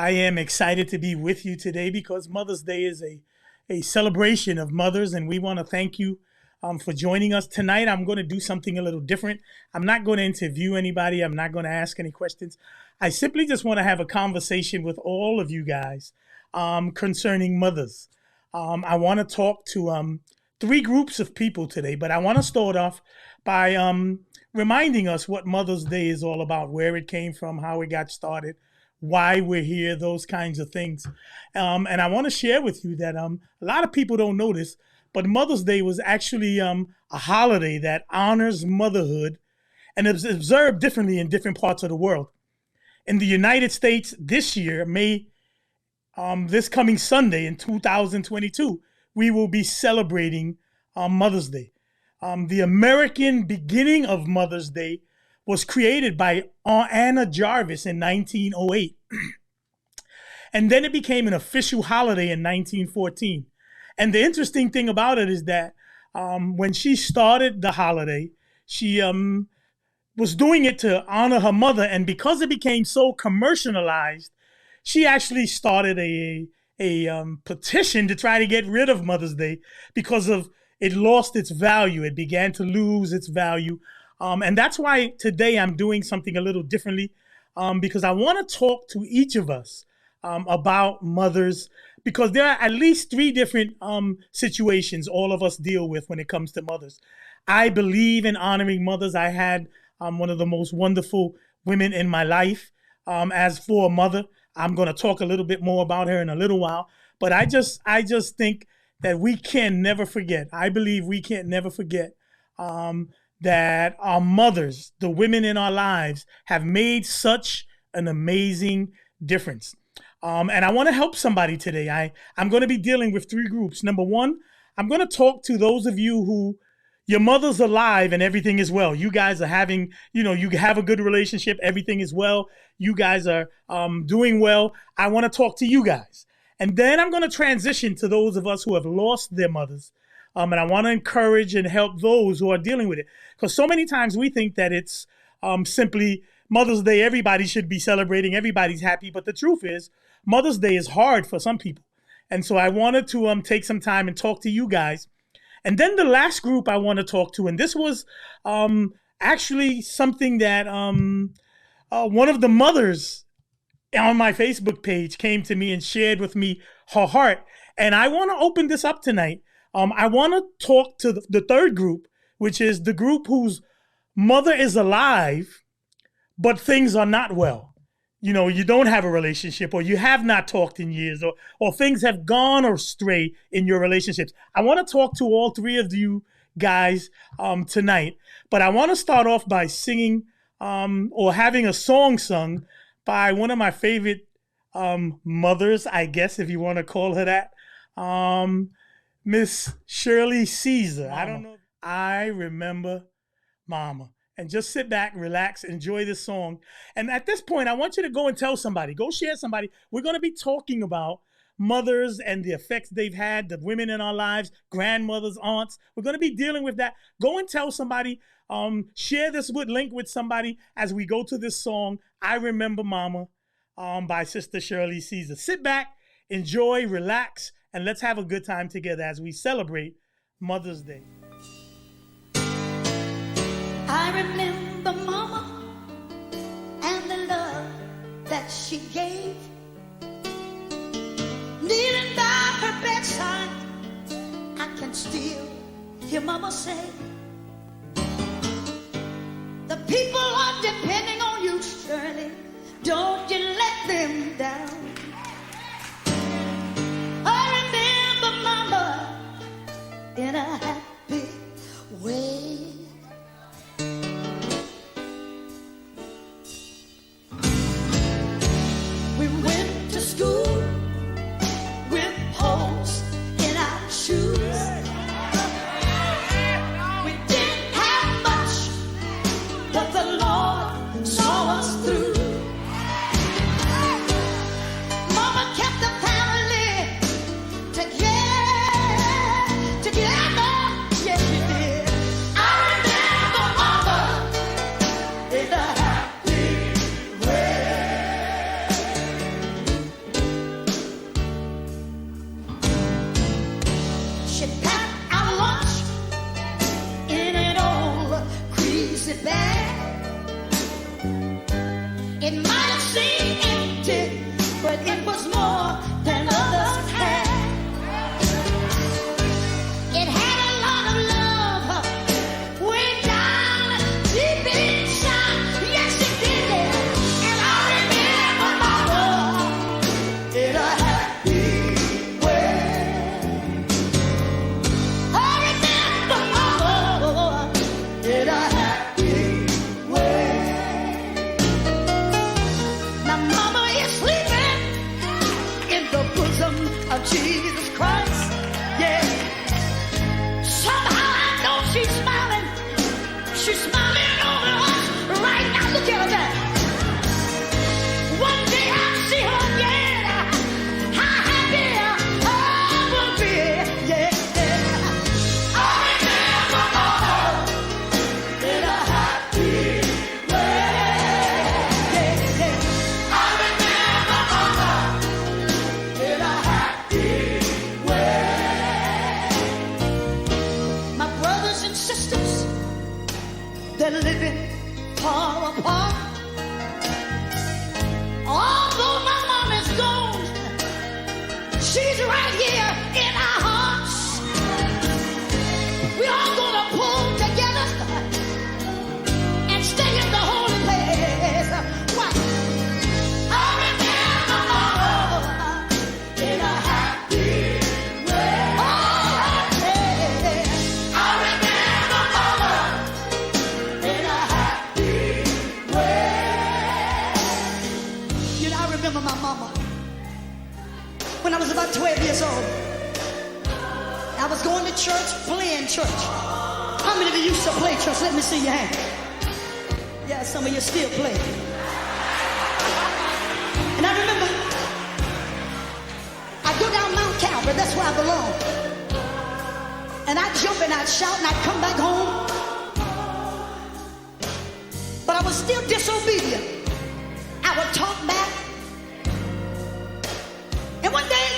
I am excited to be with you today because Mother's Day is a celebration of mothers, and we want to thank you for joining us tonight. I'm going to do something a little different. I'm not going to interview anybody. I'm not going to ask any questions. I simply just want to have a conversation with all of you guys concerning mothers. I want to talk to three groups of people today, but I want to start off by reminding us what Mother's Day is all about, where it came from, how it got started, why we're here, those kinds of things. And I want to share with you that a lot of people don't know this, but Mother's Day was actually a holiday that honors motherhood, and it's observed differently in different parts of the world. In the United States this year, this coming Sunday in 2022, we will be celebrating Mother's Day. The American beginning of Mother's Day was created by Anna Jarvis in 1908. And then it became an official holiday in 1914. And the interesting thing about it is that when she started the holiday, she was doing it to honor her mother. And because it became so commercialized, she actually started a petition to try to get rid of Mother's Day because of it lost its value. It began to lose its value. And that's why today I'm doing something a little differently, because I want to talk to each of us about mothers, because there are at least three different situations all of us deal with when it comes to mothers. I believe in honoring mothers. I had one of the most wonderful women in my life. As for a mother, I'm going to talk a little bit more about her in a little while. But I just think that we can never forget. I believe we can never forget that our mothers, the women in our lives, have made such an amazing difference. And I want to help somebody today. I'm going to be dealing with three groups. Number one, I'm going to talk to those of you who your mother's alive and everything is well. You guys are having, you have a good relationship. Everything is well. You guys are doing well. I want to talk to you guys. And then I'm going to transition to those of us who have lost their mothers. And I want to encourage and help those who are dealing with it. Because so many times we think that it's simply Mother's Day, everybody should be celebrating, everybody's happy. But the truth is, Mother's Day is hard for some people. And so I wanted to take some time and talk to you guys. And then the last group I want to talk to, and this was actually something that one of the mothers on my Facebook page came to me and shared with me her heart. And I want to open this up tonight. I want to talk to the third group, which is the group whose mother is alive, but things are not well. You don't have a relationship, or you have not talked in years, or things have gone astray in your relationships. I want to talk to all three of you guys tonight, but I want to start off by singing or having a song sung by one of my favorite mothers, I guess, if you want to call her that, Miss Shirley Caesar. Momma. I don't know. I remember Momma. And just sit back, relax, enjoy this song. And at this point, I want you to go and tell somebody, go share somebody. We're going to be talking about mothers and the effects they've had, the women in our lives, grandmothers, aunts. We're going to be dealing with that. Go and tell somebody, share this link with somebody as we go to this song, I Remember Momma, by Sister Shirley Caesar. Sit back, enjoy, relax, and let's have a good time together as we celebrate Mother's Day. I remember Momma and the love that she gave. Kneeling by her bedside, I can still hear Momma say, the people are depending on you, Shirley. Don't you let them down. I remember Momma in a happy way. It might seem empty, but it was more than others had. It had a lot of love way down deep inside. Yes, it did. And I remember Mama in a happy way. I remember Mama in a happy way. Now Mama is sleeping in the bosom of Jesus Christ. Yeah. Somehow I know she's smiling. She's smiling over us right now. Look at her there. One day I'll see her again. How happy I will be. Yeah. I remember Mama in a happy way. Yeah. I remember Mama in a happy way. My brothers and sisters, they're living far apart. Although my mom is gone, she's right here in our hearts. We all gonna pull together and stay in the holy place. Why? I remember Mama in a happy way. Oh, yeah. I remember Mama in a happy way. You know, I remember my mama when I was about 12 years old. I was going to church, playing church. How many of you used to play church? Let me see your hand. Yeah, some of you still play. And I remember I'd go down Mount Calvary, that's where I belong. And I'd jump and I'd shout and I'd come back home. But I was still disobedient. I would talk back. And one day,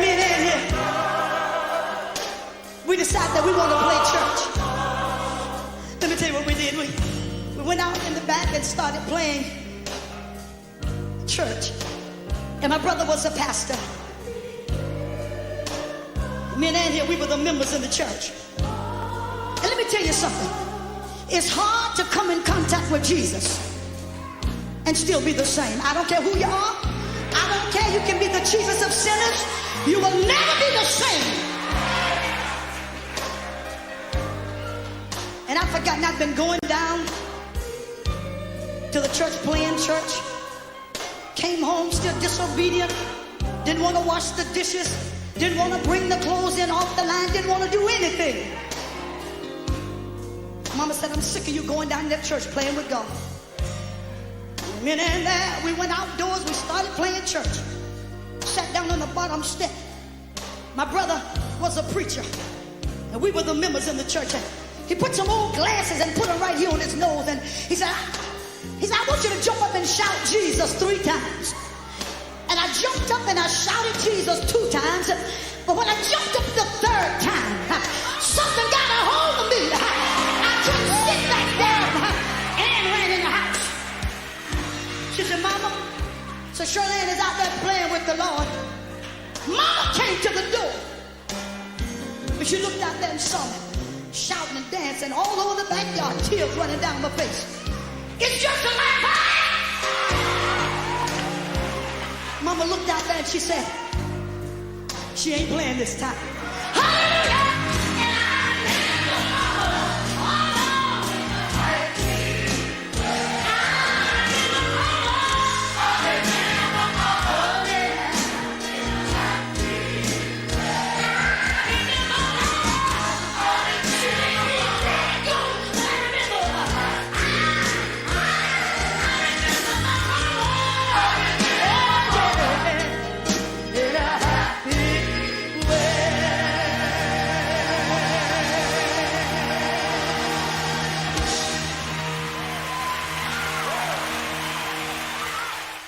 me and Ann here, we decided that we want to play church. Let me tell you what we did. We went out in the back and started playing church. And my brother was a pastor. Me and Ann here, we were the members in the church. And let me tell you something. It's hard to come in contact with Jesus and still be the same. I don't care who you are. I don't care. You can be the Jesus of sinners. You will never be the same. And I've forgotten I've been going down to the church, playing church. Came home still disobedient. Didn't want to wash the dishes. Didn't want to bring the clothes in off the line. Didn't want to do anything. Mama said, I'm sick of you going down to that church playing with God. And then there, we went outdoors. We started playing church. Sat down on the bottom step. My brother was a preacher. And we were the members in the church. And he put some old glasses and put them right here on his nose. And he said, I want you to jump up and shout Jesus 3 times. And I jumped up and I shouted Jesus 2 times. But when I jumped up the 3rd time, something got a hold of me. I couldn't sit back down. Ann ran in the house. She said, Mama, so Shirley is out there playing with the Lord. Mama came to the door. But she looked out there and saw me shouting and dancing all over the backyard, tears running down my face. It's just a laugh. Mama looked out there and she said, she ain't playing this time. Hallelujah!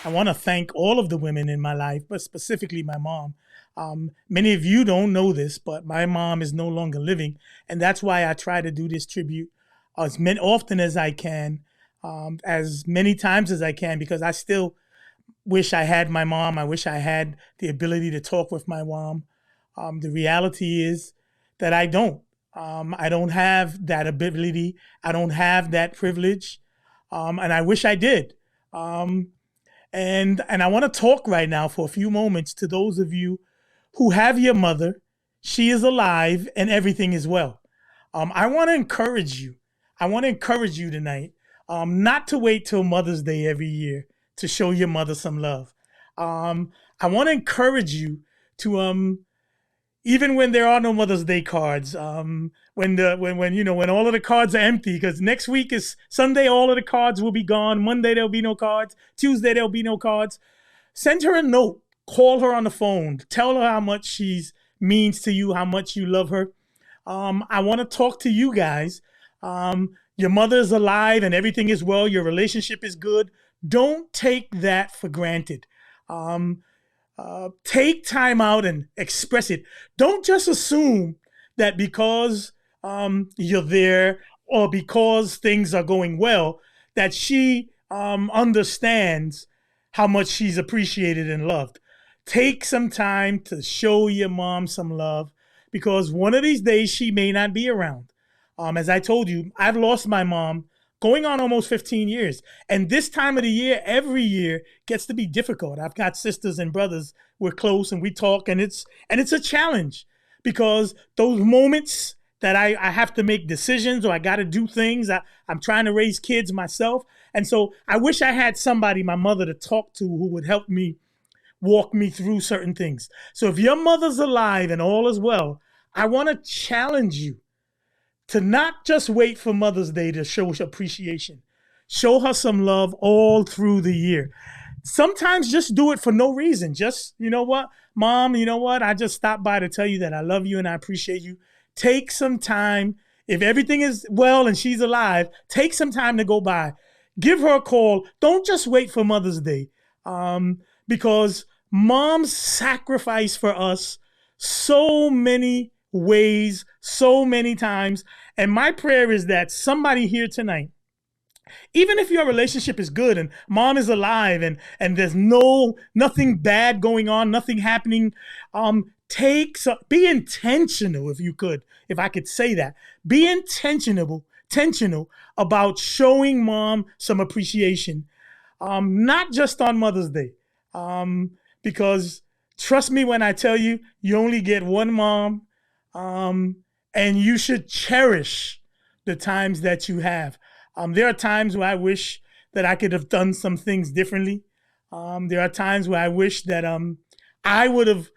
I want to thank all of the women in my life, but specifically my mom. Many of you don't know this, but my mom is no longer living, and that's why I try to do this tribute as often as I can. as many times as I can, because I still wish I had my mom. I wish I had the ability to talk with my mom. The reality is that I don't. I don't have that ability. I don't have that privilege. And I wish I did. And I want to talk right now for a few moments to those of you who have your mother. She is alive and everything is well. I want to encourage you. I want to encourage you tonight not to wait till Mother's Day every year to show your mother some love. I want to encourage you to even when there are no Mother's Day cards, when all of the cards are empty, because next week is Sunday, all of the cards will be gone. Monday there'll be no cards. Tuesday there'll be no cards. Send her a note. Call her on the phone. Tell her how much she means to you, how much you love her. I want to talk to you guys. Your mother is alive and everything is well. Your relationship is good. Don't take that for granted. Take time out and express it. Don't just assume that because you're there or because things are going well, that she understands how much she's appreciated and loved. Take some time to show your mom some love, because one of these days she may not be around. As I told you, I've lost my mom going on almost 15 years. And this time of the year, every year gets to be difficult. I've got sisters and brothers. We're close and we talk, and it's a challenge, because those moments that I have to make decisions or I got to do things, I'm trying to raise kids myself. And so I wish I had somebody, my mother, to talk to who would help me walk me through certain things. So if your mother's alive and all is well, I want to challenge you to not just wait for Mother's Day to show appreciation. Show her some love all through the year. Sometimes just do it for no reason. Just, you know what, Mom, you know what? I just stopped by to tell you that I love you and I appreciate you. Take some time. If everything is well and she's alive, take some time to go by. Give her a call. Don't just wait for Mother's Day, because moms sacrifice for us so many ways, so many times. And my prayer is that somebody here tonight, even if your relationship is good and mom is alive and there's nothing bad going on, nothing happening, be intentional, if I could say that. Be intentional about showing mom some appreciation, not just on Mother's Day, because trust me when I tell you, you only get one mom, and you should cherish the times that you have. There are times where I wish that I could have done some things differently. There are times where I wish that I would have,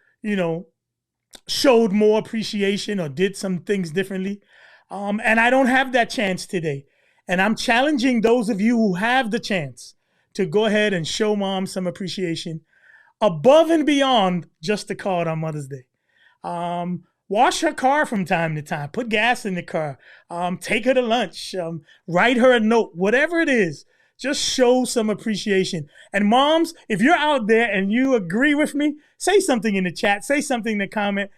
showed more appreciation or did some things differently. And I don't have that chance today. And I'm challenging those of you who have the chance to go ahead and show mom some appreciation above and beyond just the card on Mother's Day. Wash her car from time to time. Put gas in the car. Take her to lunch. Write her a note. Whatever it is, just show some appreciation. And moms, if you're out there and you agree with me, say something in the chat. Say something in the comment.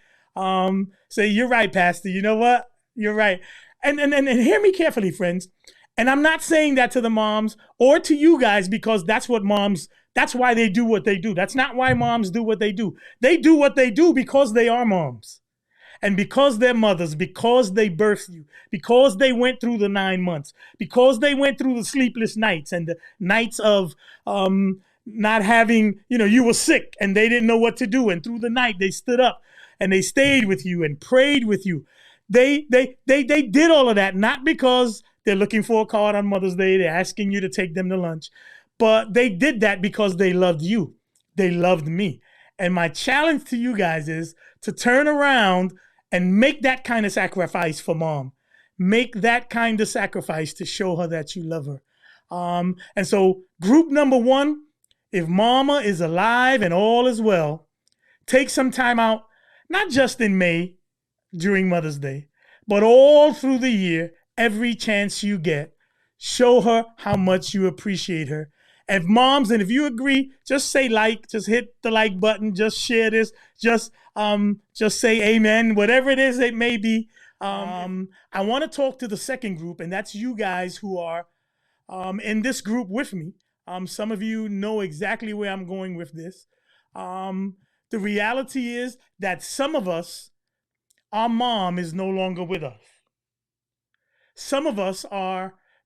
Say, you're right, Pastor. You know what? You're right. And hear me carefully, friends. And I'm not saying that to the moms or to you guys, because that's why they do what they do. That's not why moms do what they do. They do what they do because they are moms. And because they're mothers, because they birthed you, because they went through the 9 months, because they went through the sleepless nights and the nights of not having, you were sick and they didn't know what to do. And through the night, they stood up and they stayed with you and prayed with you. They did all of that, not because they're looking for a card on Mother's Day, they're asking you to take them to lunch, but they did that because they loved you. They loved me. And my challenge to you guys is to turn around and make that kind of sacrifice for mom. Make that kind of sacrifice to show her that you love her. And so group number one, if mama is alive and all is well, take some time out, not just in May during Mother's Day, but all through the year, every chance you get, show her how much you appreciate her. And moms, and if you agree, just say like, just hit the like button, just share this, just say amen, whatever it is it may be. I want to talk to the second group, and that's you guys who are in this group with me. Some of you know exactly where I'm going with this. The reality is that some of us, our mom is no longer with us. Some of us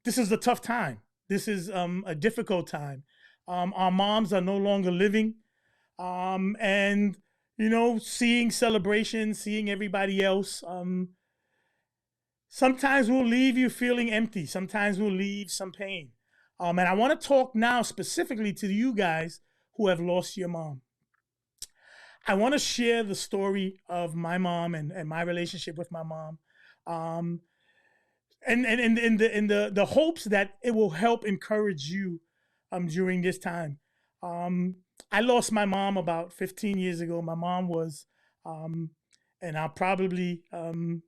this is a tough time. This is a difficult time. Our moms are no longer living. And, seeing celebrations, seeing everybody else, sometimes will leave you feeling empty. Sometimes will leave some pain. And I want to talk now specifically to you guys who have lost your mom. I want to share the story of my mom and my relationship with my mom. And in the hopes that it will help encourage you during this time. I lost my mom about 15 years ago. My mom was, and I'll probably, I'm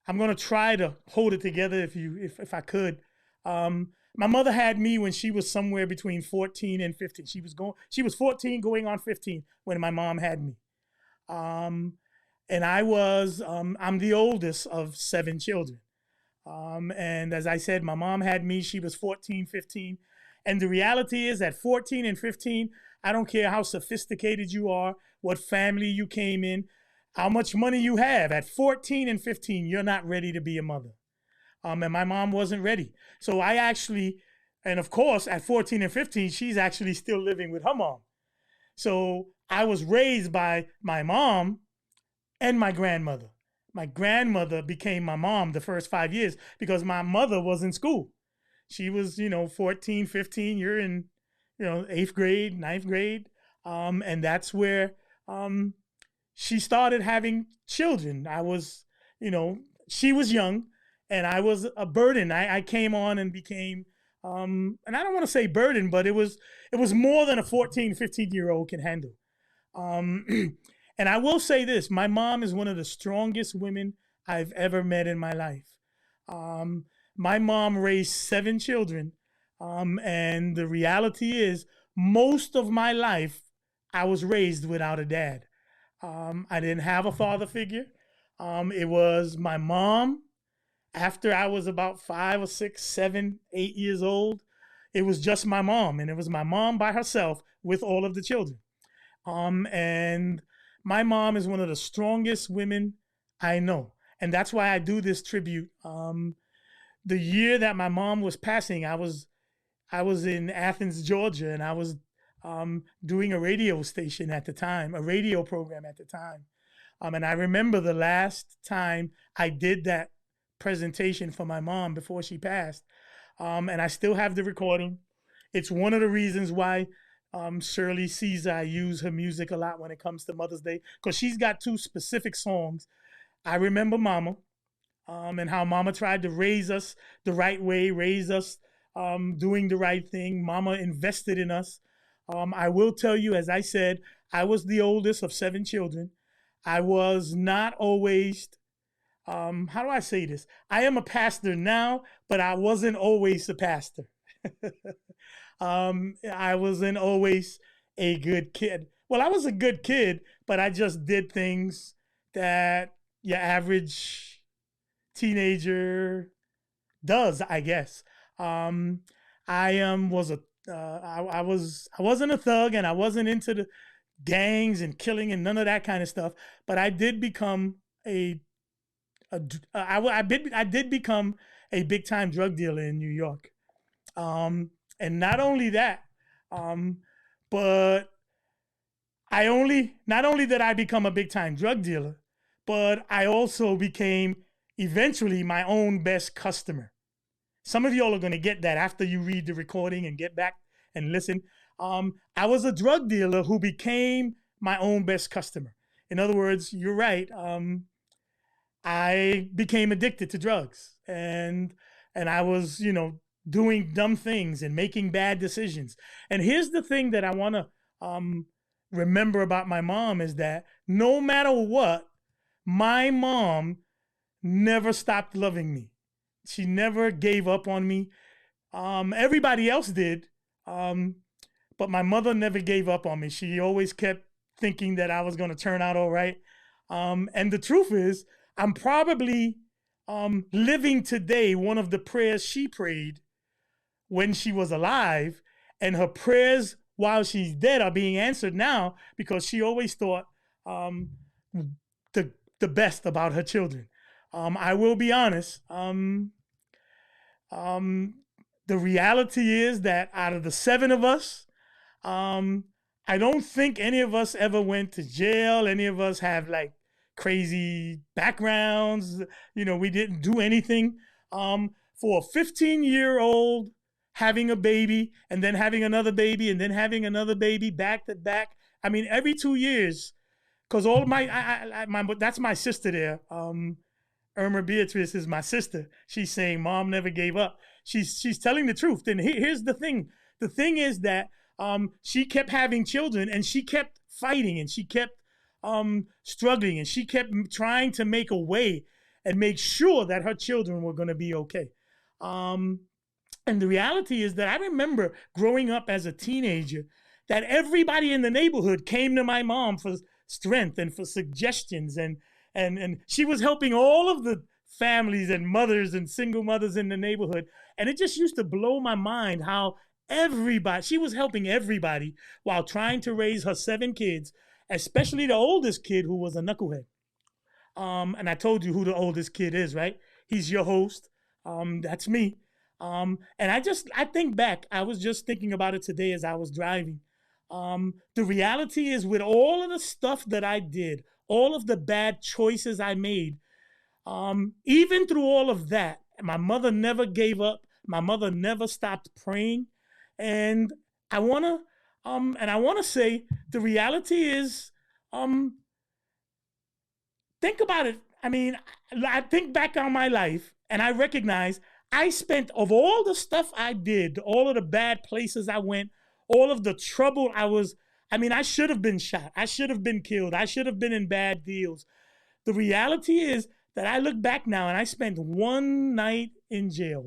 going to try to hold it together if I could. My mother had me when she was somewhere between 14 and 15. She was 14 going on 15 when my mom had me. And I'm the oldest of 7 children. And as I said, my mom had me, she was 14, 15. And the reality is at 14 and 15, I don't care how sophisticated you are, what family you came in, how much money you have. At 14 and 15, you're not ready to be a mother. And my mom wasn't ready. So and of course, at 14 and 15, she's actually still living with her mom. So I was raised by my mom and my grandmother. My grandmother became my mom the first 5 years because my mother was in school. She was, 14, 15, you're in, 8th grade, 9th grade. And that's where she started having children. She was young and I was a burden. I came on and became, and I don't want to say burden, but it was more than a 14, 15-year-old can handle. And I will say this, my mom is one of the strongest women I've ever met in my life. My mom raised 7 children. And the reality is most of my life, I was raised without a dad. I didn't have a father figure. It was my mom. After I was about 5 or 6, 7, 8 years old, it was just my mom. And it was my mom by herself with all of the children. And my mom is one of the strongest women I know. And that's why I do this tribute. The year that my mom was passing, I was in Athens, Georgia, and I was doing a radio station at the time, a radio program at the time. And I remember the last time I did that presentation for my mom before she passed. And I still have the recording. It's one of the reasons why Shirley sees I use her music a lot when it comes to Mother's Day, because she's got 2 specific songs. I remember Mama, and how Mama tried to raise us the right way, raise us doing the right thing. Mama invested in us. I will tell you, as I said, I was the oldest of 7 children. I was not always, how do I say this? I am a pastor now, but I wasn't always a pastor. I wasn't always a good kid. Well, I was a good kid, but I just did things that your average teenager does, I guess. I wasn't a thug, and I wasn't into the gangs and killing and none of that kind of stuff. But I did become I did become a big time drug dealer in New York. And not only that, but not only did I become a big time drug dealer, but I also became eventually my own best customer. Some of y'all are going to get that after you read the recording and get back and listen. I was a drug dealer who became my own best customer. In other words, you're right. I became addicted to drugs, and I was, doing dumb things and making bad decisions. And here's the thing that I want to remember about my mom is that no matter what, my mom never stopped loving me. She never gave up on me. Everybody else did, but my mother never gave up on me. She always kept thinking that I was going to turn out all right. And the truth is, I'm probably living today one of the prayers she prayed when she was alive, and her prayers while she's dead are being answered now because she always thought the best about her children. I will be honest. The reality is that out of the 7 of us, I don't think any of us ever went to jail. Any of us have like crazy backgrounds. We didn't do anything. For a 15-year-old having a baby and then having another baby and then having another baby back to back. I mean, every 2 years, because all of that's my sister there. Irma Beatrice is my sister. She's saying mom never gave up. She's telling the truth. And here's the thing. The thing is that she kept having children and she kept fighting and she kept struggling and she kept trying to make a way and make sure that her children were going to be okay. And the reality is that I remember growing up as a teenager that everybody in the neighborhood came to my mom for strength and for suggestions. And she was helping all of the families and mothers and single mothers in the neighborhood. And it just used to blow my mind how she was helping everybody while trying to raise her 7 kids, especially the oldest kid who was a knucklehead. And I told you who the oldest kid is, right? He's your host. That's me. And I think back, I was just thinking about it today as I was driving. The reality is with all of the stuff that I did, all of the bad choices I made, even through all of that, my mother never gave up. My mother never stopped praying. And I want to say the reality is, think about it. I mean, I think back on my life and I recognize I spent, of all the stuff I did, all of the bad places I went, all of the trouble I should have been shot. I should have been killed. I should have been in bad deals. The reality is that I look back now and I spent one night in jail.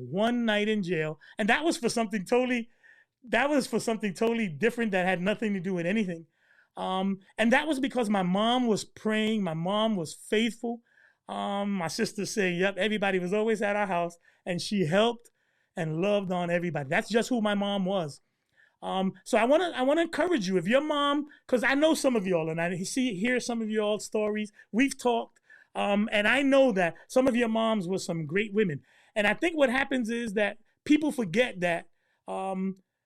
And that was for something totally different that had nothing to do with anything. And that was because my mom was praying. My mom was faithful. My sister said, yep, everybody was always at our house and she helped and loved on everybody. That's just who my mom was. So I want to encourage you, if your mom, because I know some of y'all and I hear some of y'all's stories, we've talked, and I know that some of your moms were some great women. And I think what happens is that people forget that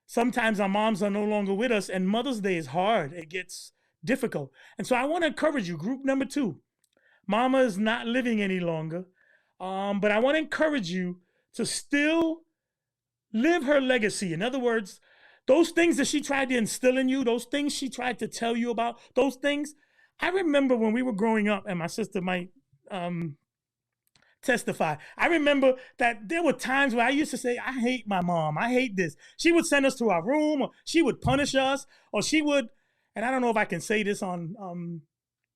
sometimes our moms are no longer with us and Mother's Day is hard. It gets difficult. And so I want to encourage you, group number 2, Mama is not living any longer, but I want to encourage you to still live her legacy. In other words, those things that she tried to instill in you, those things she tried to tell you about, those things. I remember when we were growing up, and my sister might testify. I remember that there were times where I used to say, I hate my mom. I hate this. She would send us to our room, or she would punish us, or she would, and I don't know if I can say this on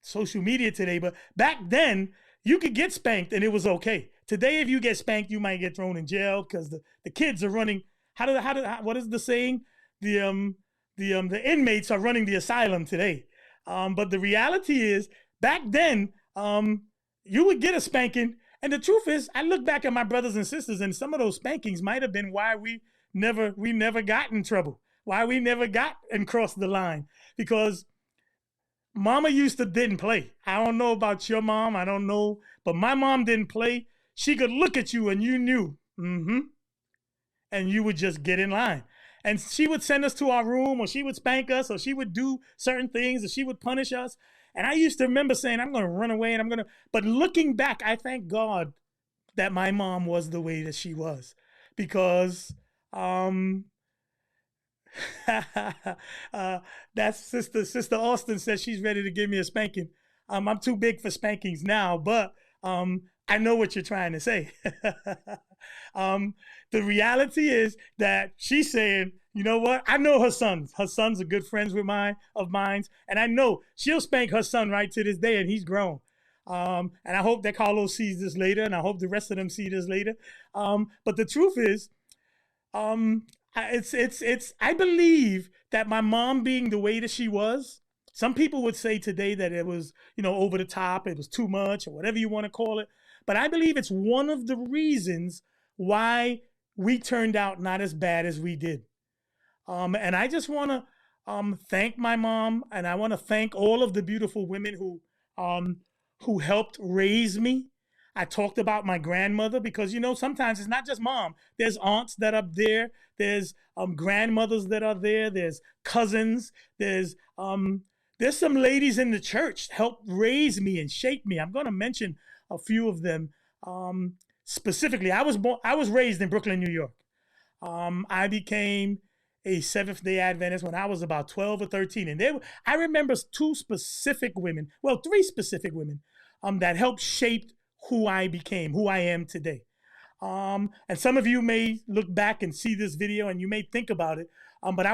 social media today, but back then, you could get spanked and it was okay. Today, if you get spanked, you might get thrown in jail because the kids are running. What is the saying? The inmates are running the asylum today. But the reality is, back then, you would get a spanking. And the truth is, I look back at my brothers and sisters, and some of those spankings might have been why we never got in trouble, why we never got and crossed the line. Because Mama didn't play. I don't know about your mom, I don't know, but my mom didn't play. She could look at you and you knew, and you would just get in line. And she would send us to our room, or she would spank us, or she would do certain things, or she would punish us. And I used to remember saying, I'm going to run away but looking back, I thank God that my mom was the way that she was, because that's Sister Austin says she's ready to give me a spanking. I'm too big for spankings now, but I know what you're trying to say. The reality is that she's saying, you know what? I know her sons. Her sons are good friends of mine, and I know she'll spank her son right to this day, and he's grown. And I hope that Carlos sees this later, and I hope the rest of them see this later. But the truth is, I believe that my mom being the way that she was, some people would say today that it was, over the top, it was too much, or whatever you want to call it. But I believe it's one of the reasons why we turned out not as bad as we did. And I just want to thank my mom, and I want to thank all of the beautiful women um, who helped raise me. I talked about my grandmother because sometimes it's not just mom. There's aunts that are there. There's grandmothers that are there. There's cousins. There's some ladies in the church helped raise me and shape me. I'm going to mention a few of them specifically. I was raised in Brooklyn, New York. I became a Seventh-day Adventist when I was about 12 or 13. And I remember three specific women, that helped shape who I became, who I am today. And some of you may look back and see this video and you may think about it. But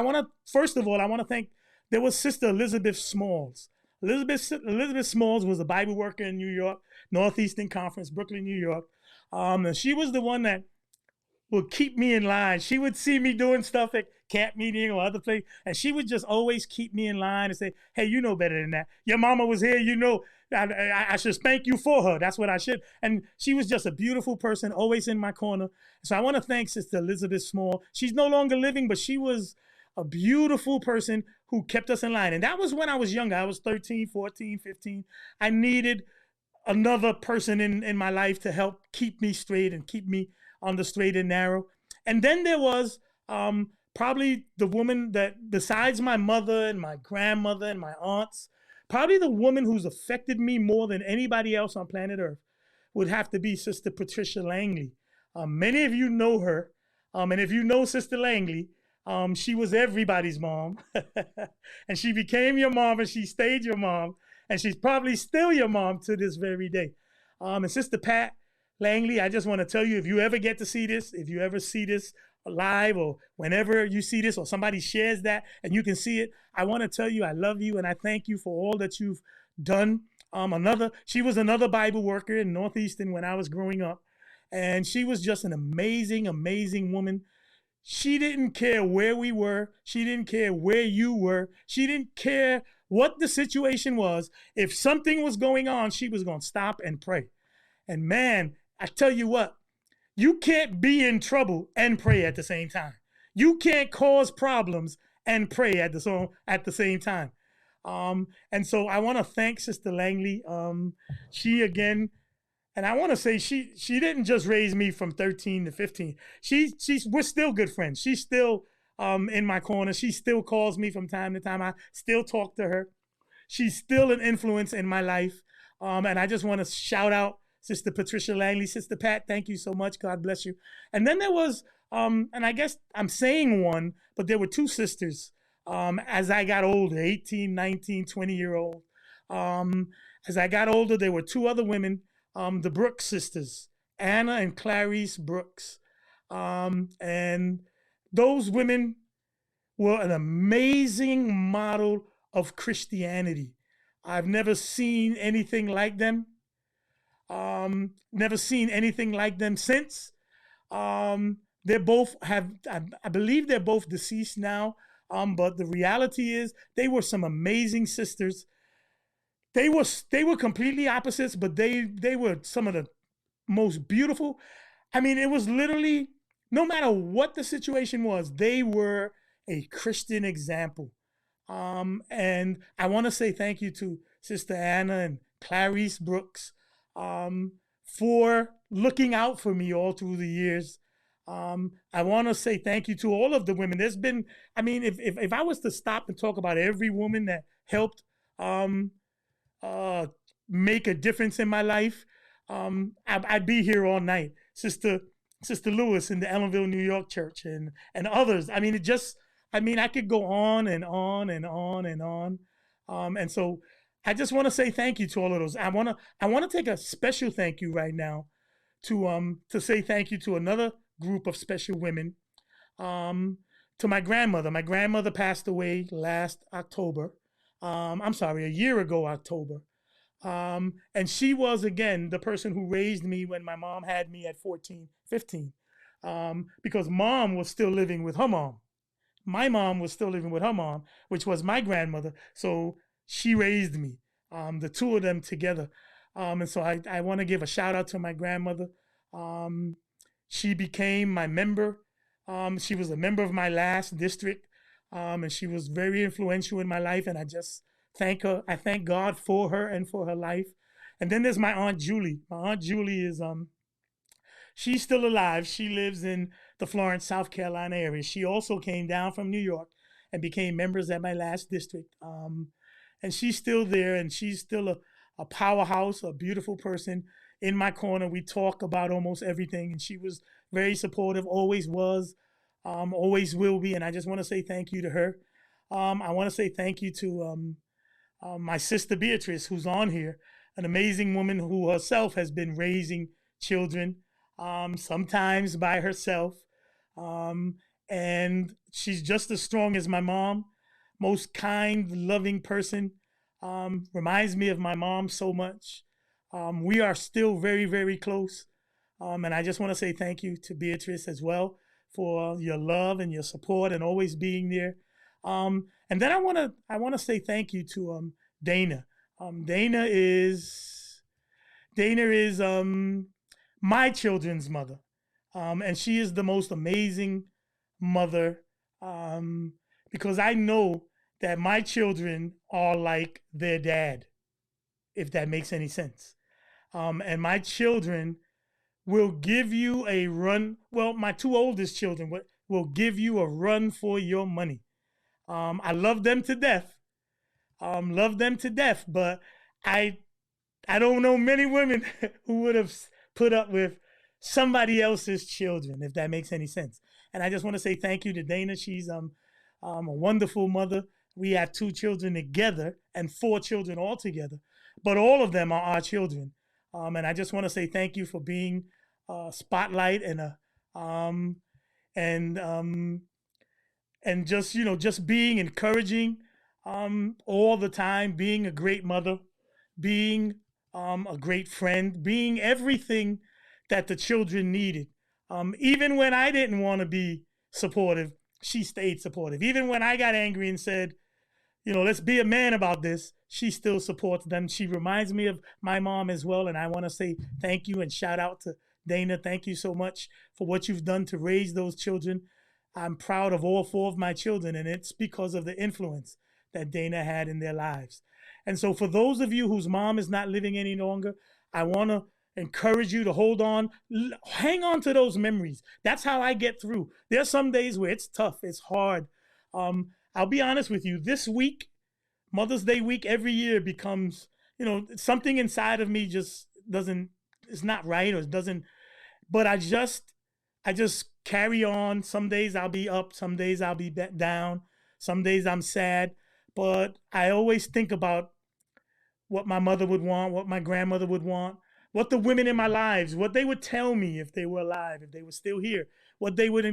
first of all, I want to thank, there was Sister Elizabeth Smalls. Elizabeth Smalls was a Bible worker in New York, Northeastern Conference, Brooklyn, New York. And she was the one that would keep me in line. She would see me doing stuff at camp meeting or other place, and she would just always keep me in line and say, hey, you know better than that. Your mama was here, I should spank you for her. That's what I should. And she was just a beautiful person, always in my corner. So I want to thank Sister Elizabeth Small. She's no longer living, but she was a beautiful person who kept us in line. And that was when I was younger. I was 13, 14, 15. I needed another person in my life to help keep me straight and keep me on the straight and narrow. And then there was probably the woman that, besides my mother and my grandmother and my aunts, probably the woman who's affected me more than anybody else on planet Earth would have to be Sister Patricia Langley. Many of you know her. And if you know Sister Langley, she was everybody's mom. And she became your mom and she stayed your mom. And she's probably still your mom to this very day. And Sister Pat Langley, I just want to tell you, if you ever get to see this, if you ever see this live or whenever you see this or somebody shares that and you can see it, I want to tell you I love you and I thank you for all that you've done. She was another Bible worker in Northeastern when I was growing up. And she was just an amazing, amazing woman. She didn't care where we were. She didn't care where you were. She didn't care what the situation was. If something was going on, she was going to stop and pray. And man, I tell you what, you can't be in trouble and pray at the same time. You can't cause problems and pray at the same time. And so I want to thank Sister Langley. She again, and I want to say she didn't just raise me from 13 to 15. We're still good friends. She's still in my corner. She still calls me from time to time. I still talk to her. She's still an influence in my life. And I just want to shout out Sister Patricia Langley. Sister Pat, thank you so much. God bless you. And then there was, and I guess I'm saying one, but there were two sisters as I got older, 18, 19, 20-year-old. As I got older, there were two other women, the Brooks sisters, Anna and Clarice Brooks. And those women were an amazing model of Christianity. I've never seen anything like them. Never seen anything like them since. They both I believe they're both deceased now. But the reality is they were some amazing sisters. They were completely opposites, but they were some of the most beautiful. I mean, it was literally, no matter what the situation was, they were a Christian example. And I want to say thank you to Sister Anna and Clarice Brooks for looking out for me all through the years. I want to say thank you to all of the women. There's been, I mean, if I was to stop and talk about every woman that helped make a difference in my life, I'd be here all night. Sister Lewis in the Ellenville, New York church and others. I mean, I could go on and on and on and on. And so I just want to say thank you to all of those. I want to take a special thank you right now to say thank you to another group of special women. To my grandmother. My grandmother passed away last October. A year ago, October. And she was, again, the person who raised me when my mom had me at 14, 15. Because mom was still living with her mom. My mom was still living with her mom, which was my grandmother. So she raised me, the two of them together. And so I want to give a shout out to my grandmother. She became my member. She was a member of my last district, and she was very influential in my life. And I just thank her. I thank God for her and for her life. And then there's my Aunt Julie. My Aunt Julie is she's still alive. She lives in the Florence, South Carolina area. She also came down from New York and became members at my last district. And she's still there, and she's still a powerhouse, a beautiful person in my corner. We talk about almost everything, and she was very supportive, always was, always will be. And I just want to say thank you to her. I want to say thank you to my sister Beatrice, who's on here, an amazing woman who herself has been raising children, sometimes by herself. And she's just as strong as my mom, most kind, loving person. Reminds me of my mom so much. We are still very, very close. And I just want to say thank you to Beatrice as well for your love and your support and always being there. And then I want to say thank you to Dana. Dana is my children's mother, and she is the most amazing mother, because I know that my children are like their dad, if that makes any sense. And my children will give you a run. Well, my two oldest children will give you a run for your money. I love them to death. But I don't know many women who would have put up with somebody else's children, if that makes any sense. And I just want to say thank you to Dana. She's a wonderful mother. We have 2 children together and 4 children altogether, but all of them are our children. And I just want to say thank you for being a spotlight and just being encouraging all the time, being a great mother, being a great friend, being everything that the children needed. Even when I didn't want to be supportive, she stayed supportive. Even when I got angry and said, let's be a man about this, she still supports them. She reminds me of my mom as well. And I want to say thank you and shout out to Dana. Thank you so much for what you've done to raise those children. I'm proud of all 4 of my children, and it's because of the influence that Dana had in their lives. And so for those of you whose mom is not living any longer, I want to encourage you to hold on, hang on to those memories. That's how I get through. There are some days where it's tough, it's hard. I'll be honest with you, this week, Mother's Day week, every year becomes, something inside of me just it's not right, or it doesn't, but I just carry on. Some days I'll be up, some days I'll be down, some days I'm sad, but I always think about what my mother would want, what my grandmother would want, what the women in my lives, what they would tell me if they were alive, if they were still here, what they would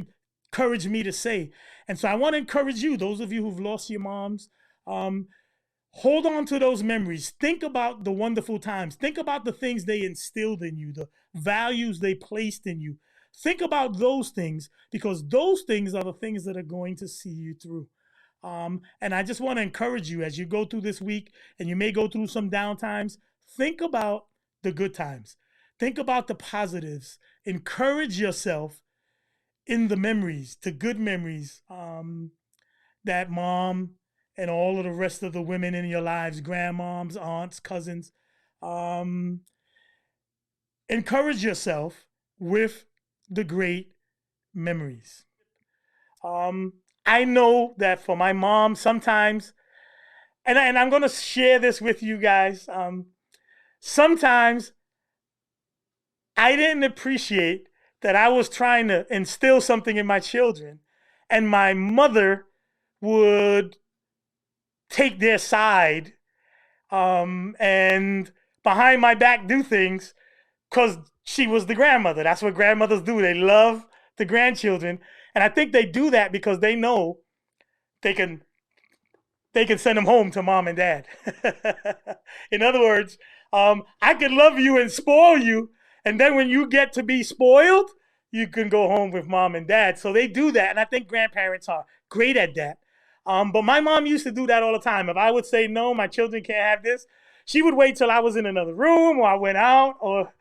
encourage me to say. And so I want to encourage you, those of you who've lost your moms, hold on to those memories. Think about the wonderful times. Think about the things they instilled in you, the values they placed in you. Think about those things, because those things are the things that are going to see you through. And I just want to encourage you as you go through this week, and you may go through some down times, think about the good times. Think about the positives. Encourage yourself in the memories, the good memories that mom and all of the rest of the women in your lives, grandmoms, aunts, cousins, encourage yourself with the great memories. I know that for my mom, sometimes, and I'm going to share this with you guys, sometimes I didn't appreciate that I was trying to instill something in my children, and my mother would take their side and behind my back do things because she was the grandmother. That's what grandmothers do. They love the grandchildren. And I think they do that because they know they can send them home to mom and dad. In other words, I can love you and spoil you, and then when you get to be spoiled, you can go home with mom and dad. So they do that, and I think grandparents are great at that. But my mom used to do that all the time. If I would say, no, my children can't have this, she would wait till I was in another room or I went out, or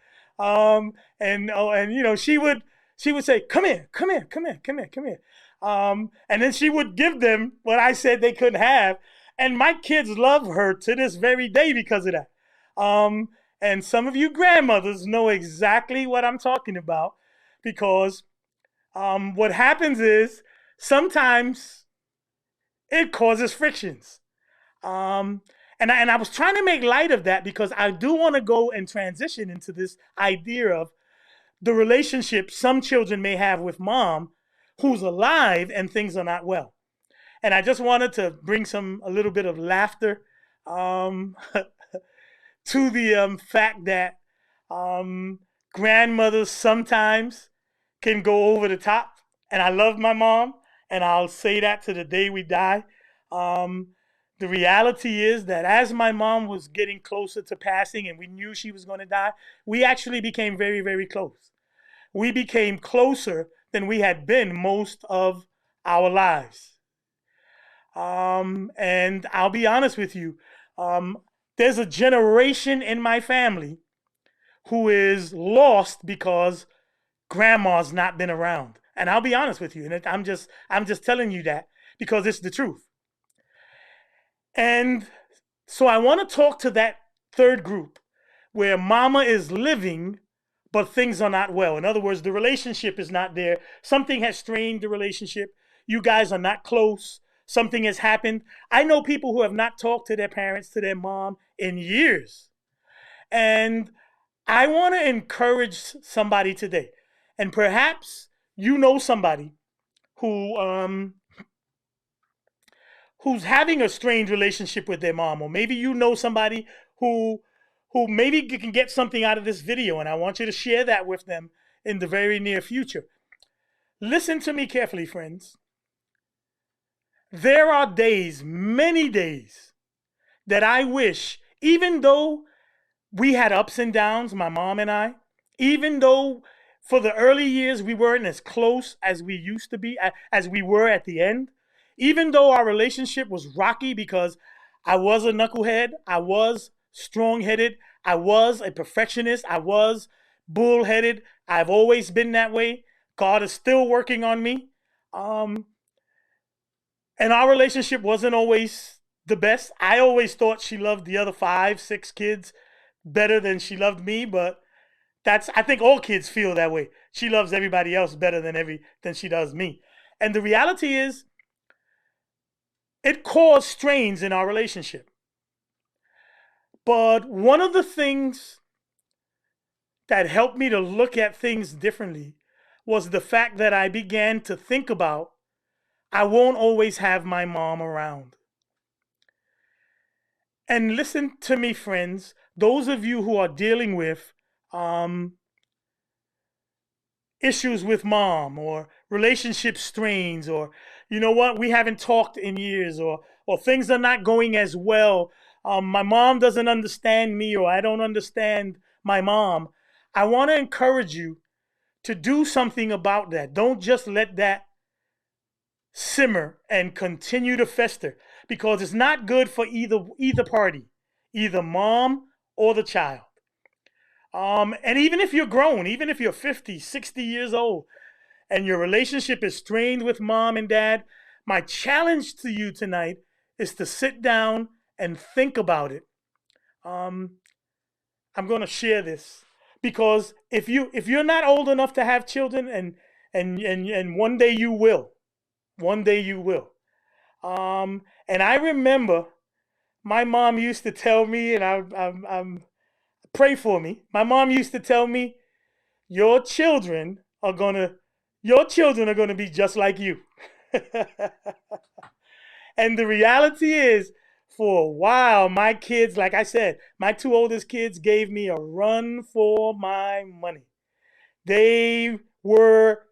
she would she would say, come here, come here, come here, come here, come here. And then she would give them what I said they couldn't have. And my kids love her to this very day because of that. And some of you grandmothers know exactly what I'm talking about, because what happens is sometimes it causes frictions. And I was trying to make light of that because I do want to go and transition into this idea of the relationship some children may have with mom who's alive and things are not well. And I just wanted to bring a little bit of laughter to the fact that grandmothers sometimes can go over the top. And I love my mom, and I'll say that to the day we die. The reality is that as my mom was getting closer to passing and we knew she was going to die, we actually became very, very close. We became closer than we had been most of our lives. And I'll be honest with you, there's a generation in my family who is lost because grandma's not been around. And I'll be honest with you, and I'm just telling you that because it's the truth. And so I want to talk to that third group where mama is living, but things are not well. In other words, the relationship is not there. Something has strained the relationship. You guys are not close. Something has happened. I know people who have not talked to their parents, to their mom in years. And I want to encourage somebody today. And perhaps you know somebody who's having a strained relationship with their mom, or maybe you know somebody who maybe can get something out of this video, and I want you to share that with them in the very near future. Listen to me carefully, friends. There are days, many days, that I wish, even though we had ups and downs, my mom and I, even though for the early years we weren't as close as we used to be, as we were at the end, even though our relationship was rocky because I was a knucklehead, I was strong-headed, I was a perfectionist, I was bullheaded, I've always been that way. God is still working on me. And our relationship wasn't always the best. I always thought she loved the other 5, 6 kids better than she loved me, but I think all kids feel that way. She loves everybody else better than she does me. And the reality is, it caused strains in our relationship. But one of the things that helped me to look at things differently was the fact that I began to think about, I won't always have my mom around. And listen to me, friends, those of you who are dealing with issues with mom, or relationship strains, or you know what, we haven't talked in years, or things are not going as well. My mom doesn't understand me, or I don't understand my mom. I want to encourage you to do something about that. Don't just let that simmer and continue to fester, because it's not good for either party, either mom or the child. And even if you're grown, even if you're 50, 60 years old, and your relationship is strained with mom and dad, my challenge to you tonight is to sit down and think about it. I'm going to share this because if you're not old enough to have children, and one day you will, and I remember my mom used to tell me, and I'm pray for me. My mom used to tell me, your children are gonna be just like you. And the reality is, for a while, my kids, like I said, my 2 oldest kids gave me a run for my money. They were,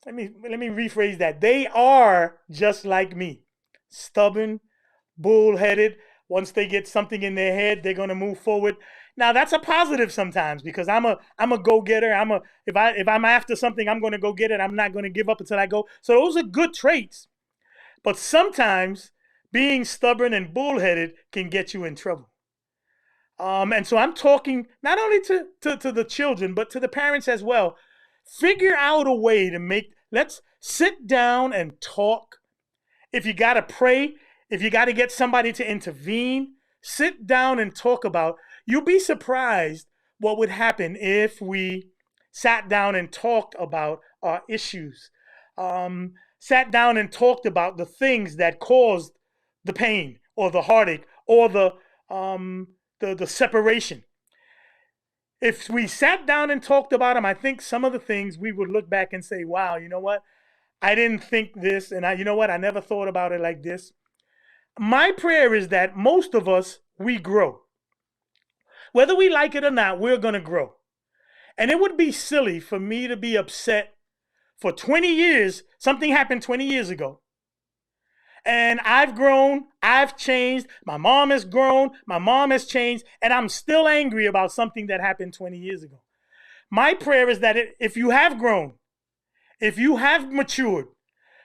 let me rephrase that. They are just like me. Stubborn, bullheaded. Once they get something in their head, they're gonna move forward. Now that's a positive sometimes, because I'm a go-getter. If I'm after something, I'm gonna go get it. I'm not gonna give up until I go. So those are good traits. But sometimes being stubborn and bullheaded can get you in trouble. And so I'm talking not only to the children, but to the parents as well. Figure out a way to let's sit down and talk. If you got to pray, if you got to get somebody to intervene, sit down and talk about. You'll be surprised what would happen if we sat down and talked about our issues, sat down and talked about the things that caused the pain or the heartache or the separation. If we sat down and talked about them, I think some of the things we would look back and say, wow, you know what? I didn't think this, and you know what? I never thought about it like this. My prayer is that most of us, we grow. Whether we like it or not, we're going to grow. And it would be silly for me to be upset for 20 years. Something happened 20 years ago. And I've grown, I've changed, my mom has grown, my mom has changed, and I'm still angry about something that happened 20 years ago. My prayer is that if you have grown, if you have matured,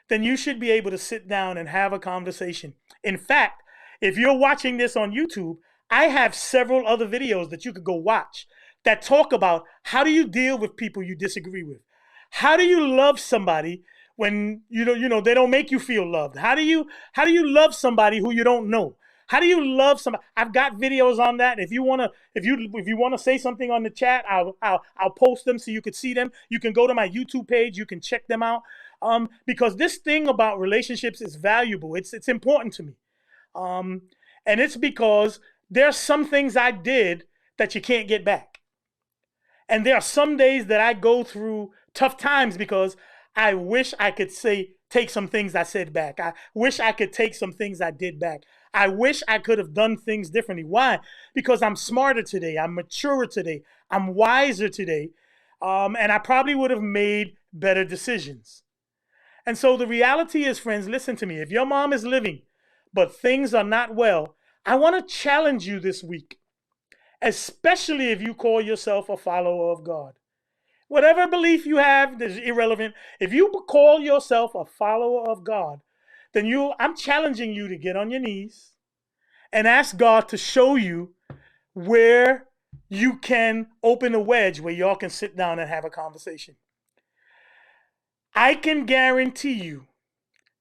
then you should be able to sit down and have a conversation. In fact, if you're watching this on YouTube, I have several other videos that you could go watch that talk about how do you deal with people you disagree with? How do you love somebody when you know they don't make you feel loved? How do you love somebody who you don't know? How do you love somebody? I've got videos on that. If you wanna say something on the chat, I'll post them so you could see them. You can go to my YouTube page. You can check them out. Because this thing about relationships is valuable. It's important to me. And it's because there are some things I did that you can't get back. And there are some days that I go through tough times because I wish I could take some things I said back. I wish I could take some things I did back. I wish I could have done things differently. Why? Because I'm smarter today. I'm maturer today. I'm wiser today. And I probably would have made better decisions. And so the reality is, friends, listen to me. If your mom is living, but things are not well, I want to challenge you this week, especially if you call yourself a follower of God. Whatever belief you have is irrelevant. If you call yourself a follower of God, then I'm challenging you to get on your knees and ask God to show you where you can open a wedge where y'all can sit down and have a conversation. I can guarantee you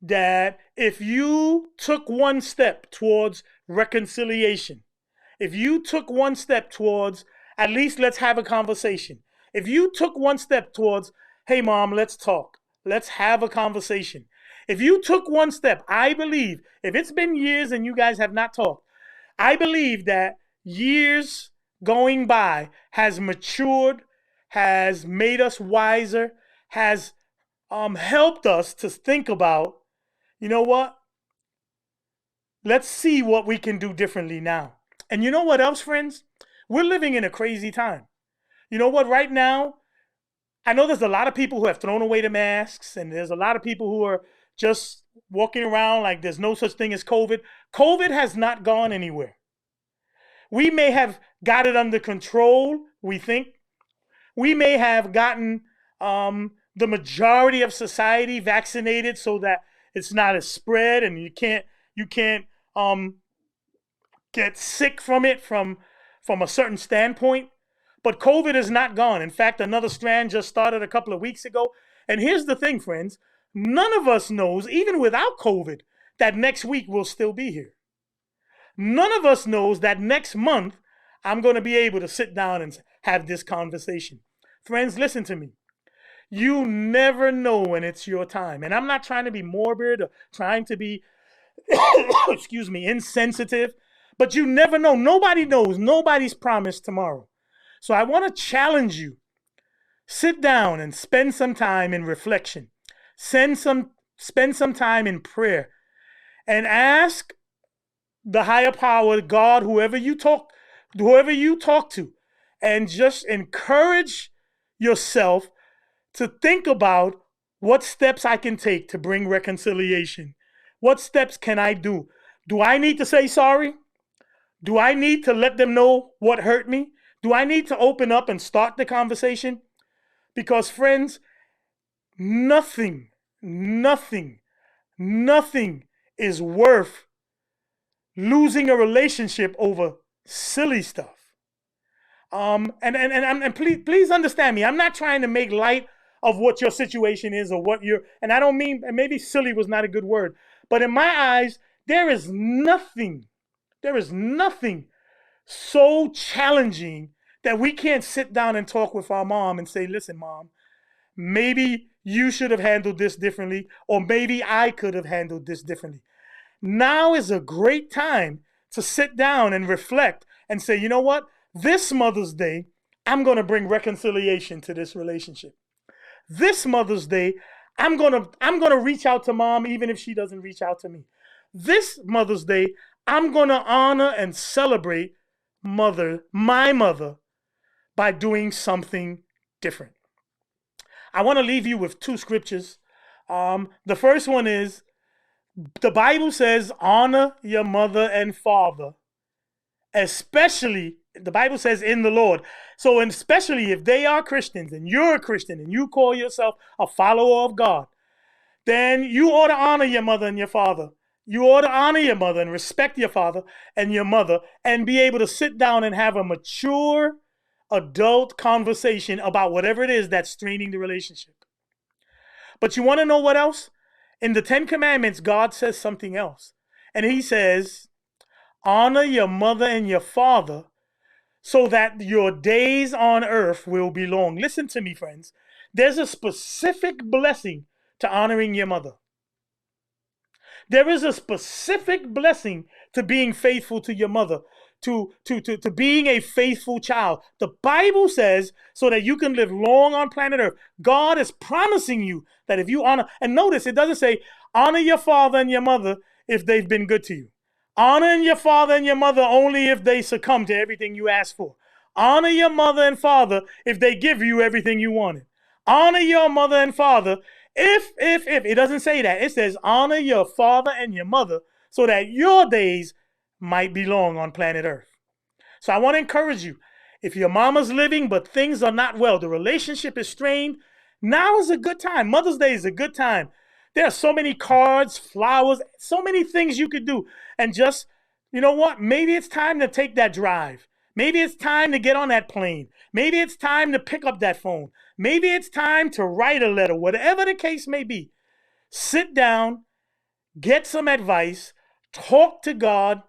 that if you took one step towards reconciliation, if you took one step towards at least let's have a conversation, if you took one step towards, hey, mom, let's talk, let's have a conversation. If you took one step, I believe, if it's been years and you guys have not talked, I believe that years going by has matured, has made us wiser, has helped us to think about, you know what? Let's see what we can do differently now. And you know what else, friends? We're living in a crazy time. You know what? Right now, I know there's a lot of people who have thrown away the masks, and there's a lot of people who are just walking around like there's no such thing as COVID. COVID has not gone anywhere. We may have got it under control, we think. We may have gotten the majority of society vaccinated so that it's not as spread and you can't get sick from it from a certain standpoint. But COVID is not gone. In fact, another strand just started a couple of weeks ago. And here's the thing, friends. None of us knows, even without COVID, that next week we'll still be here. None of us knows that next month I'm going to be able to sit down and have this conversation. Friends, listen to me. You never know when it's your time. And I'm not trying to be morbid or trying to be, insensitive. But you never know. Nobody knows. Nobody's promised tomorrow. So I want to challenge you. Sit down and spend some time in reflection. Spend some time in prayer. And ask the higher power, God, whoever you talk to, and just encourage yourself to think about what steps I can take to bring reconciliation. What steps can I do? Do I need to say sorry? Do I need to let them know what hurt me? Do I need to open up and start the conversation? Because, friends, nothing is worth losing a relationship over silly stuff. And please understand me. I'm not trying to make light of what your situation is or what you're, and I don't mean, and maybe silly was not a good word, but in my eyes, there is nothing so challenging that we can't sit down and talk with our mom and say, listen, mom, maybe you should have handled this differently, or maybe I could have handled this differently. Now is a great time to sit down and reflect and say, you know what? This Mother's Day, I'm going to bring reconciliation to this relationship. This Mother's Day, I'm going to reach out to mom even if she doesn't reach out to me. This Mother's Day, I'm going to honor and celebrate my mother, by doing something different. I want to leave you with two scriptures. The first one is, the Bible says, honor your mother and father, especially, the Bible says, in the Lord. So, and especially if they are Christians and you're a Christian and you call yourself a follower of God, then you ought to honor your mother and your father. You ought to honor your mother and respect your father and your mother and be able to sit down and have a mature adult conversation about whatever it is that's straining the relationship. But you want to know what else? In the 10 Commandments, God says something else. And he says, honor your mother and your father so that your days on earth will be long. Listen to me, friends. There's a specific blessing to honoring your mother. There is a specific blessing to being faithful to your mother, to being a faithful child. The Bible says so that you can live long on planet Earth. God is promising you that if you honor, and notice it doesn't say honor your father and your mother if they've been good to you. Honor your father and your mother only if they succumb to everything you ask for. Honor your mother and father if they give you everything you wanted. Honor your mother and father if it doesn't say that. It says honor your father and your mother so that your days might be long on planet Earth. So I want to encourage you. If your mama's living but things are not well, the relationship is strained, now is a good time. Mother's Day is a good time. There are so many cards, flowers, so many things you could do. And just, you know what? Maybe it's time to take that drive. Maybe it's time to get on that plane. Maybe it's time to pick up that phone. Maybe it's time to write a letter. Whatever the case may be, sit down, get some advice, talk to God,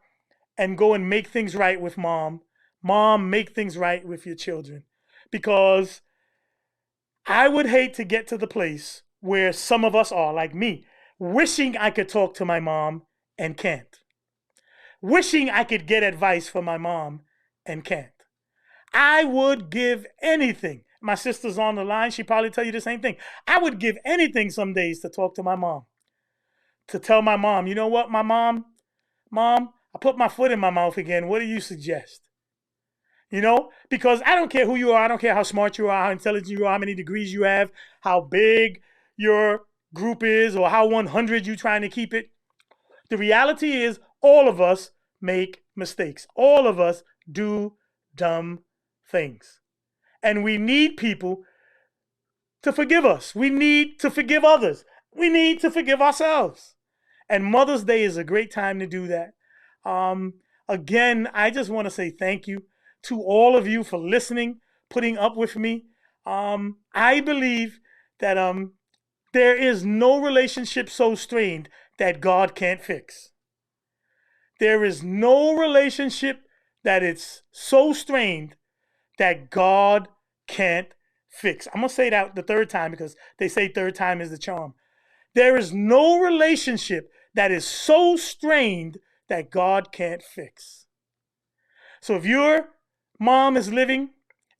and go and make things right with mom. Mom, make things right with your children. Because I would hate to get to the place where some of us are, like me, wishing I could talk to my mom and can't. Wishing I could get advice from my mom and can't. I would give anything. My sister's on the line. She'd probably tell you the same thing. I would give anything some days to talk to my mom. To tell my mom, you know what, my mom, I put my foot in my mouth again. What do you suggest? You know, because I don't care who you are. I don't care how smart you are, how intelligent you are, how many degrees you have, how big your group is, or how 100 you're trying to keep it. The reality is all of us make mistakes. All of us do dumb things. And we need people to forgive us. We need to forgive others. We need to forgive ourselves. And Mother's Day is a great time to do that. Again, I just want to say thank you to all of you for listening, putting up with me. I believe that there is no relationship so strained that God can't fix. There is no relationship that it's so strained that God can't fix. I'm going to say that the third time because they say third time is the charm. There is no relationship that is so strained that God can't fix. So if your mom is living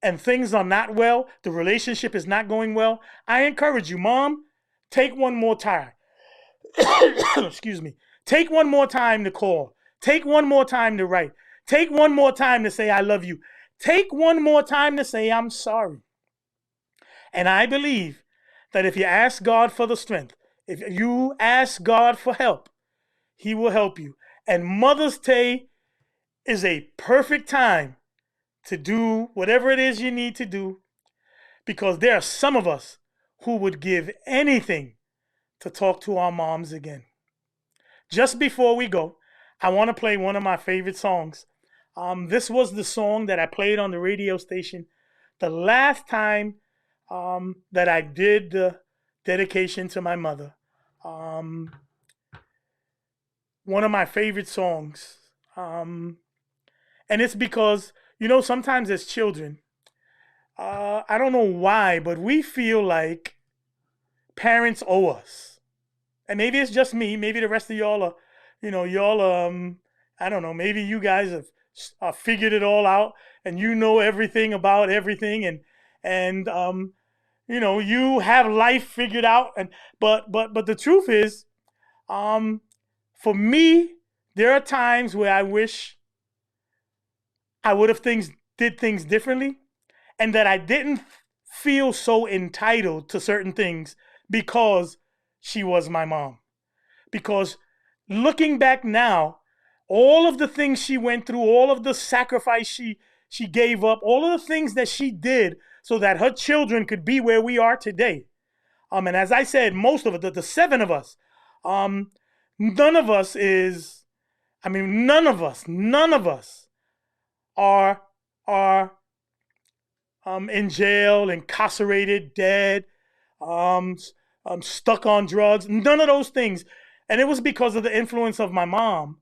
and things are not well, the relationship is not going well, I encourage you, mom, take one more time. Excuse me. Take one more time to call. Take one more time to write. Take one more time to say, I love you. Take one more time to say, I'm sorry. And I believe that if you ask God for the strength, if you ask God for help, He will help you. And Mother's Day is a perfect time to do whatever it is you need to do, because there are some of us who would give anything to talk to our moms again. Just before we go, I want to play one of my favorite songs. This was the song that I played on the radio station the last time that I did the dedication to my mother. One of my favorite songs. And it's because, sometimes as children, I don't know why, but we feel like parents owe us. And maybe it's just me. Maybe the rest of y'all are, I don't know, maybe you guys have figured it all out and you know everything about everything and you have life figured out. But the truth is, for me, there are times where I wish I would have did things differently, and that I didn't feel so entitled to certain things because she was my mom. Because looking back now, all of the things she went through, all of the sacrifice she gave up, all of the things that she did so that her children could be where we are today. And as I said, most of it, the seven of us, none of us are in jail, incarcerated, dead, stuck on drugs. None of those things. And it was because of the influence of my mom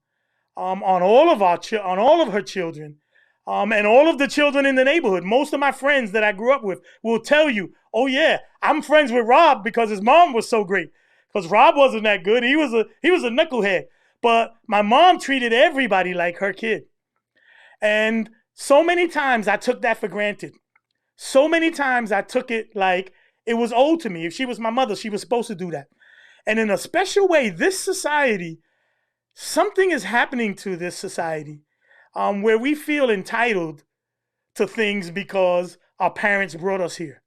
on all of her children, and all of the children in the neighborhood. Most of my friends that I grew up with will tell you, "Oh yeah, I'm friends with Rob because his mom was so great." Because Rob wasn't that good. He was a knucklehead. But my mom treated everybody like her kid. And so many times I took that for granted. So many times I took it like it was owed to me. If she was my mother, she was supposed to do that. And in a special way, this society, something is happening to this society where we feel entitled to things because our parents brought us here.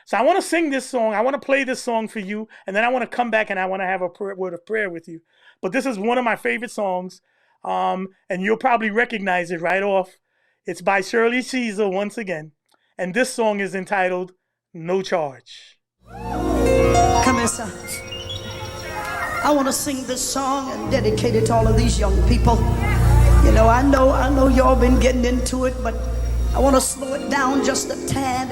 So I want to sing this song. I want to play this song for you. And then I want to come back and I want to have a word of prayer with you. But this is one of my favorite songs. And you'll probably recognize it right off. It's by Shirley Caesar once again. And this song is entitled No Charge. Come here, son. I want to sing this song and dedicate it to all of these young people. I know y'all been getting into it, but I want to slow it down just a tad,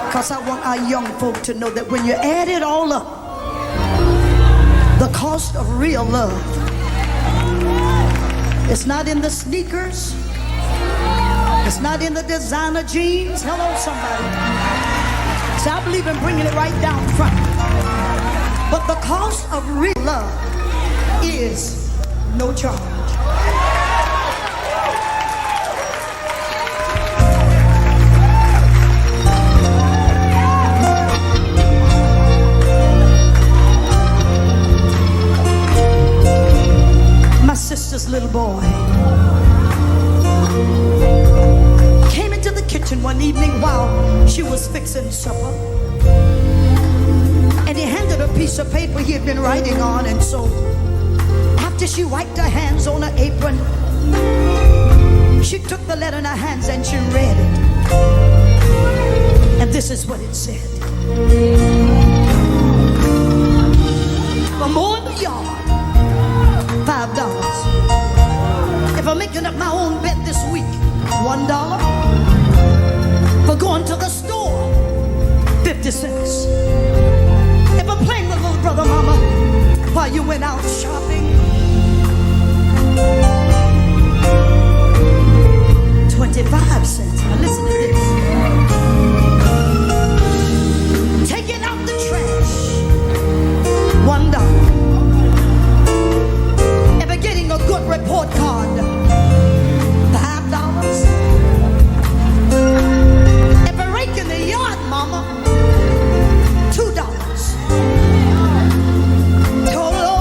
because I want our young folk to know that when you add it all up, the cost of real love, it's not in the sneakers, it's not in the designer jeans. Hello, somebody. So I believe in bringing it right down front. But the cost of real love is no charge. My sister's little boy came into the kitchen one evening while she was fixing supper. And he handed a piece of paper he had been writing on. And so after she wiped her hands on her apron, she took the letter in her hands and she read it. And this is what it said. For mowing the yard, $5. If I'm making up my own bed this week, $1. For going to the store, 50 cents. If I'm playing with little brother, mama, while you went out shopping, 25 cents. Now listen to this. Taking out the trash, $1. If I'm getting a good report card, $5. If I'm raking the yard, mama, $2. Total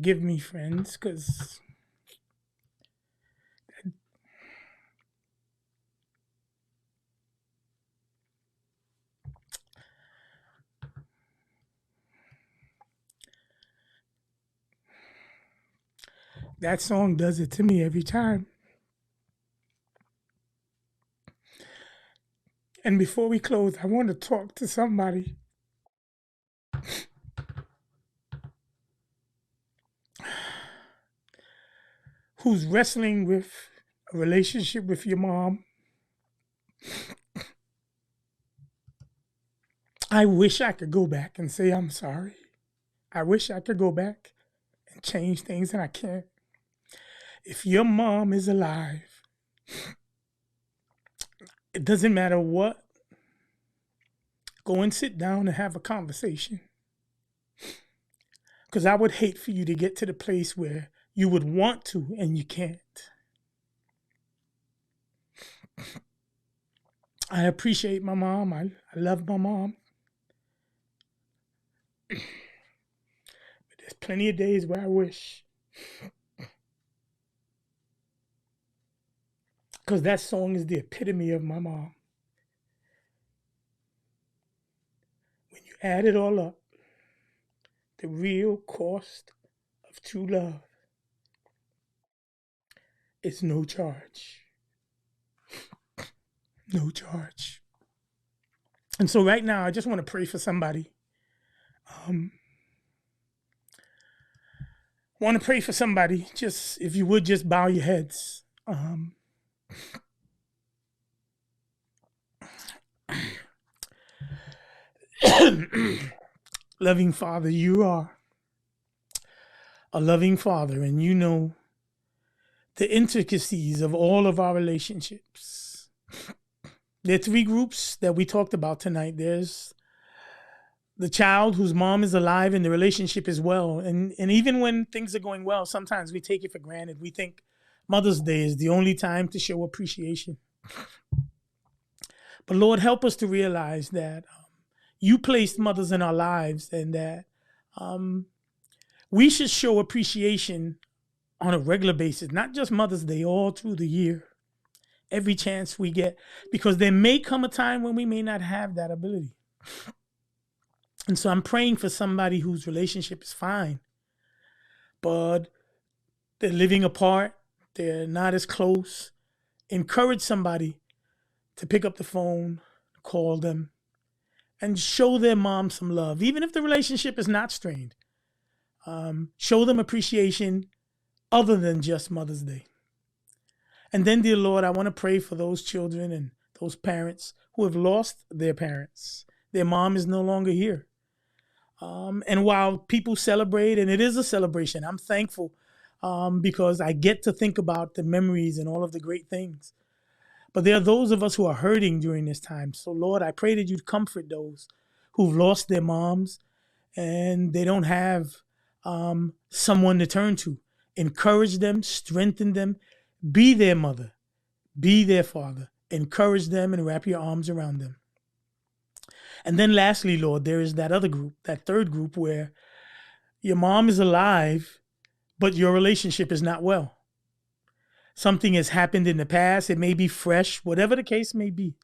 forgive me, friends, because that song does it to me every time. And before we close, I want to talk to somebody who's wrestling with a relationship with your mom. I wish I could go back and say I'm sorry. I wish I could go back and change things, and I can't. If your mom is alive, it doesn't matter what. Go and sit down and have a conversation. Because I would hate for you to get to the place where you would want to and you can't. I appreciate my mom. I love my mom. But there's plenty of days where I wish. Because that song is the epitome of my mom. When you add it all up, the real cost of true love is no charge. No charge. And so right now, I just want to pray for somebody. Want to pray for somebody. Just, if you would, just bow your heads. Loving Father, you are a loving Father, and you know the intricacies of all of our relationships. There are three groups that we talked about tonight. There's the child whose mom is alive and the relationship is well. And even when things are going well, sometimes we take it for granted. We think Mother's Day is the only time to show appreciation. But Lord, help us to realize that you placed mothers in our lives, and that we should show appreciation on a regular basis, not just Mother's Day, all through the year, every chance we get, because there may come a time when we may not have that ability. And so I'm praying for somebody whose relationship is fine, but they're living apart, they're not as close. Encourage somebody to pick up the phone, call them, and show their mom some love, even if the relationship is not strained. Show them appreciation other than just Mother's Day. And then, dear Lord, I want to pray for those children and those parents who have lost their parents. Their mom is no longer here. And while people celebrate, and it is a celebration, I'm thankful because I get to think about the memories and all of the great things. But there are those of us who are hurting during this time. So, Lord, I pray that you'd comfort those who've lost their moms and they don't have someone to turn to. Encourage them, strengthen them, be their mother, be their father. Encourage them and wrap your arms around them. And then lastly, Lord, there is that other group, that third group where your mom is alive, but your relationship is not well. Something has happened in the past. It may be fresh, whatever the case may be.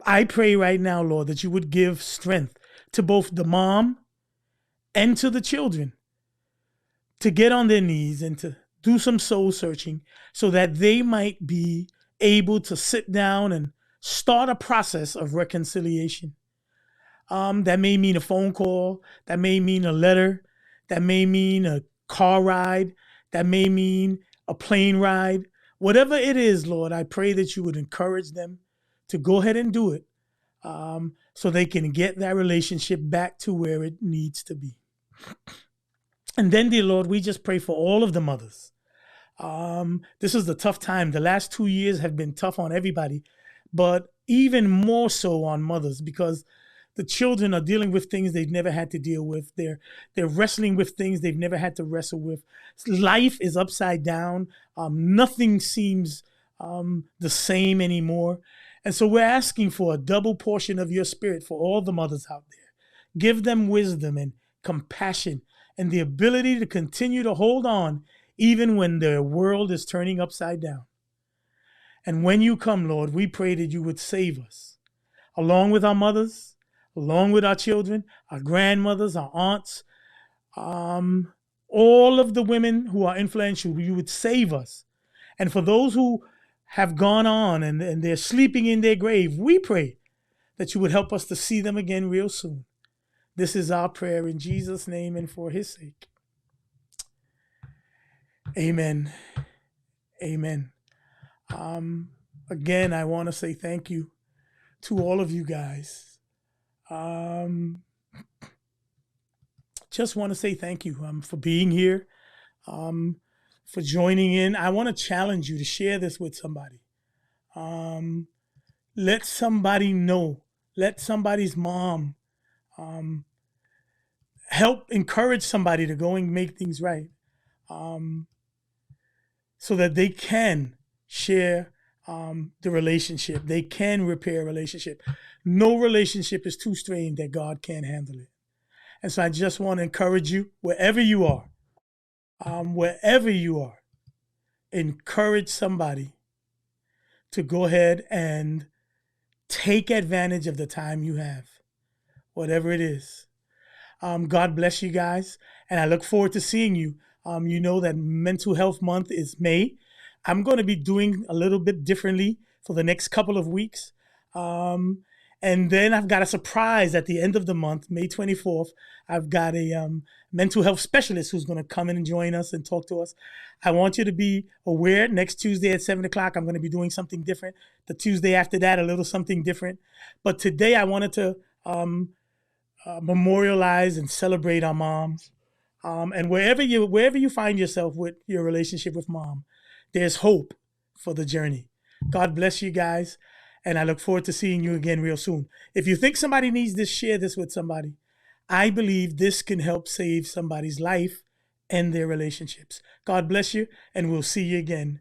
I pray right now, Lord, that you would give strength to both the mom and to the children to get on their knees and to do some soul searching so that they might be able to sit down and start a process of reconciliation. That may mean a phone call. That may mean a letter. That may mean a car ride. That may mean a plane ride. Whatever it is, Lord, I pray that you would encourage them to go ahead and do it so they can get that relationship back to where it needs to be. And then, dear Lord, we just pray for all of the mothers. This is a tough time. The last 2 years have been tough on everybody, but even more so on mothers, because the children are dealing with things they've never had to deal with. They're wrestling with things they've never had to wrestle with. Life is upside down. Nothing seems the same anymore. And so we're asking for a double portion of your spirit for all the mothers out there. Give them wisdom and compassion and the ability to continue to hold on even when the world is turning upside down. And when you come, Lord, we pray that you would save us, along with our mothers, along with our children, our grandmothers, our aunts, all of the women who are influential. You would save us. And for those who have gone on and they're sleeping in their grave, we pray that you would help us to see them again real soon. This is our prayer in Jesus' name and for his sake. Amen. Amen. Again, I want to say thank you to all of you guys. Just want to say thank you for being here, for joining in. I want to challenge you to share this with somebody. Let somebody know. Let somebody's mom help encourage somebody to go and make things right, so that they can share the relationship. They can repair a relationship. No relationship is too strained that God can't handle it. And so I just want to encourage you, wherever you are, encourage somebody to go ahead and take advantage of the time you have, whatever it is. God bless you guys, and I look forward to seeing you. You know that Mental Health Month is May. I'm going to be doing a little bit differently for the next couple of weeks. And then I've got a surprise at the end of the month, May 24th. I've got a mental health specialist who's going to come in and join us and talk to us. I want you to be aware, next Tuesday at 7 o'clock, I'm going to be doing something different. The Tuesday after that, a little something different. But today I wanted to memorialize and celebrate our moms. And wherever you find yourself with your relationship with mom, there's hope for the journey. God bless you guys. And I look forward to seeing you again real soon. If you think somebody needs this, share this with somebody. I believe this can help save somebody's life and their relationships. God bless you, and we'll see you again